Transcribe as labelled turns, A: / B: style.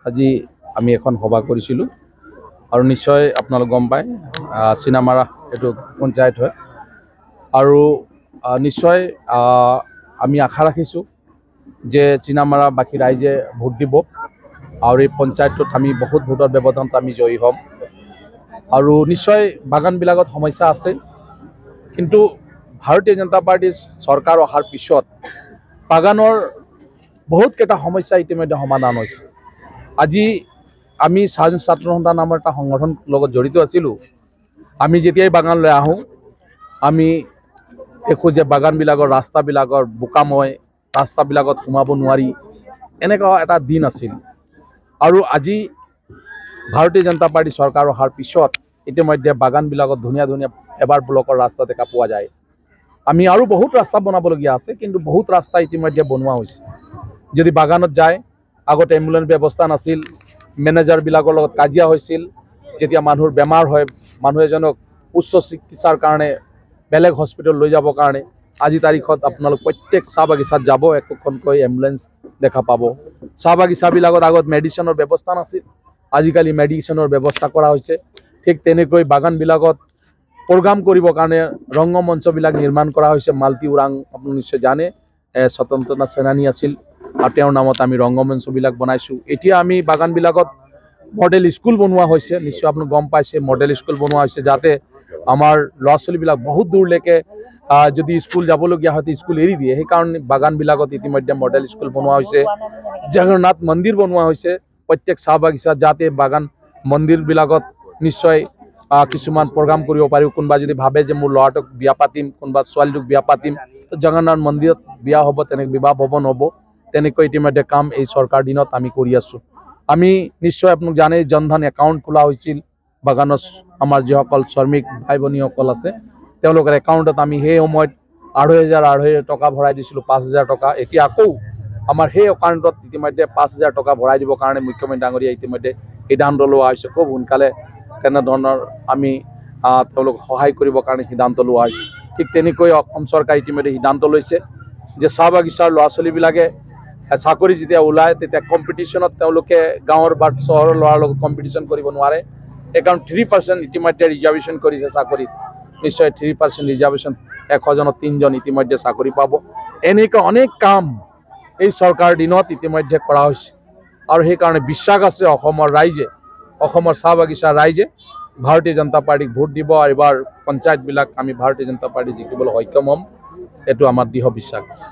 A: আজি আমি এখন সভা কৰিছিলোঁ আৰু নিশ্চয় আপোনালোক গম পায় চিনামাৰা এইটো পঞ্চায়ত হয় আৰু নিশ্চয় আমি আশা ৰাখিছোঁ যে চিনামাৰা বাকী ৰাইজে ভোট দিব আৰু এই পঞ্চায়তটোত আমি বহুত ভোটৰ ব্যৱধানত আমি জয়ী হ'ম আৰু নিশ্চয় বাগানবিলাকত সমস্যা আছে কিন্তু ভাৰতীয় জনতা পাৰ্টিৰ চৰকাৰ অহাৰ পিছত বাগানৰ বহুত কেইটা সমস্যা ইতিমধ্যে সমাধান হৈছে। আজি আমি স্বাধীন ছাত্ৰ সন্থা নামৰ এটা সংগঠন লগত জড়িত আছিলোঁ। আমি যেতিয়াই বাগানলৈ আহোঁ আমি দেখোঁ যে বাগানবিলাকৰ ৰাস্তাবিলাকৰ বোকাময়, ৰাস্তাবিলাকত সোমাব নোৱাৰি, এনেকুৱা এটা দিন আছিল আৰু আজি ভাৰতীয় জনতা পাৰ্টি চৰকাৰ অহাৰ পিছত ইতিমধ্যে বাগানবিলাকত ধুনীয়া ধুনীয়া এবাৰ ব্লকৰ ৰাস্তা দেখা পোৱা যায়। আমি আৰু বহুত ৰাস্তা বনাবলগীয়া আছে কিন্তু বহুত ৰাস্তা ইতিমধ্যে বনোৱা হৈছে। যদি বাগানত যায় আগতে এম্বুলেন্স ব্যৱস্থা নাছিল, মেনেজাৰবিলাকৰ লগত কাজিয়া হৈছিল, যেতিয়া মানুহৰ বেমাৰ হয় মানুহ এজনক উচ্চ চিকিৎসাৰ কাৰণে বেলেগ হস্পিটেল লৈ যাবৰ কাৰণে আজি তাৰিখত আপোনালোক প্ৰত্যেক চাহ বাগিচাত যাব একোখনকৈ এম্বুলেন্স দেখা পাব। চাহ বাগিচাবিলাকত আগত মেডিচিনৰ ব্যৱস্থা নাছিল, আজিকালি মেডিচিনৰ ব্যৱস্থা কৰা হৈছে। ঠিক তেনেকৈ বাগানবিলাকত প্ৰগ্ৰাম কৰিবৰ কাৰণে ৰংগমঞ্চবিলাক নিৰ্মাণ কৰা হৈছে। মালতী ওৰাং আপুনি নিশ্চয় জানে স্বতন্ত্ৰতা সেনানী আছিল আৰু তেওঁৰ নামত আমি ৰংগমঞ্চবিলাক বনাইছোঁ। এতিয়া আমি বাগানবিলাকত মডেল স্কুল বনোৱা হৈছে, নিশ্চয় আপুনি গম পাইছে মডেল স্কুল বনোৱা হৈছে যাতে আমাৰ ল'ৰা ছোৱালীবিলাক বহুত দূৰলৈকে যদি স্কুল যাবলগীয়া হয় স্কুল এৰি দিয়ে, সেইকাৰণে বাগানবিলাকত ইতিমধ্যে মডেল স্কুল বনোৱা হৈছে। জগন্নাথ মন্দিৰ বনোৱা হৈছে প্ৰত্যেক চাহ বাগিচাত যাতে বাগান মন্দিৰবিলাকত নিশ্চয় কিছুমান প্ৰগ্ৰাম কৰিব পাৰিব। কোনোবা যদি ভাবে যে মোৰ ল'ৰাটোক বিয়া পাতিম, কোনোবা ছোৱালীটোক বিয়া পাতিম, জগন্নাথ মন্দিৰত বিয়া হ'ব, তেনেকৈ বিবাহ ভৱন হ'ব। তেনেকৈ ইতিমধ্যে কাম এই চৰকাৰ দিনত আমি কৰি আছোঁ। আমি নিশ্চয় আপোনাক জানে জনধন একাউণ্ট খোলা হৈছিল বাগানত আমাৰ যিসকল শ্ৰমিক ভাই ভনীসকল আছে তেওঁলোকৰ একাউণ্টত আমি সেই সময়ত ২,৫০০ টকা ভৰাই দিছিলোঁ, ৫,০০০ টকা। এতিয়া আকৌ আমাৰ সেই একাউণ্টত ইতিমধ্যে ৫,০০০ টকা ভৰাই দিবৰ কাৰণে মুখ্যমন্ত্ৰী ডাঙৰীয়া ইতিমধ্যে সিদ্ধান্ত লোৱা হৈছে। খুব সোনকালে তেনেধৰণৰ আমি তেওঁলোকক সহায় কৰিবৰ কাৰণে সিদ্ধান্ত লোৱা হৈছে। ঠিক তেনেকৈ অসম চৰকাৰে ইতিমধ্যে সিদ্ধান্ত লৈছে যে চাহ বাগিচাৰ ল'ৰা ছোৱালীবিলাকে চাকৰি যেতিয়া ওলায় তেতিয়া কম্পিটিশ্যনত তেওঁলোকে গাঁৱৰ বা চহৰৰ ল'ৰাৰ লগত কম্পিটিশ্যন কৰিব নোৱাৰে। সেইকাৰণে 3% ইতিমধ্যে ৰিজাৰ্ভেশ্যন কৰিছে চাকৰিত। নিশ্চয় 3% ৰিজাৰ্ভেশ্যন ১০০জনত ৩জন ইতিমধ্যে চাকৰি পাব। এনেকুৱা অনেক কাম এই চৰকাৰ দিনত ইতিমধ্যে কৰা হৈছে আৰু সেইকাৰণে বিশ্বাস আছে অসমৰ ৰাইজে, অসমৰ চাহ বাগিচাৰ ৰাইজে ভাৰতীয় জনতা পাৰ্টিক ভোট দিব আৰু এইবাৰ পঞ্চায়তবিলাক আমি ভাৰতীয় জনতা পাৰ্টি জিকিবলৈ সক্ষম হ'ম, এইটো আমাৰ দৃঢ় বিশ্বাস আছে।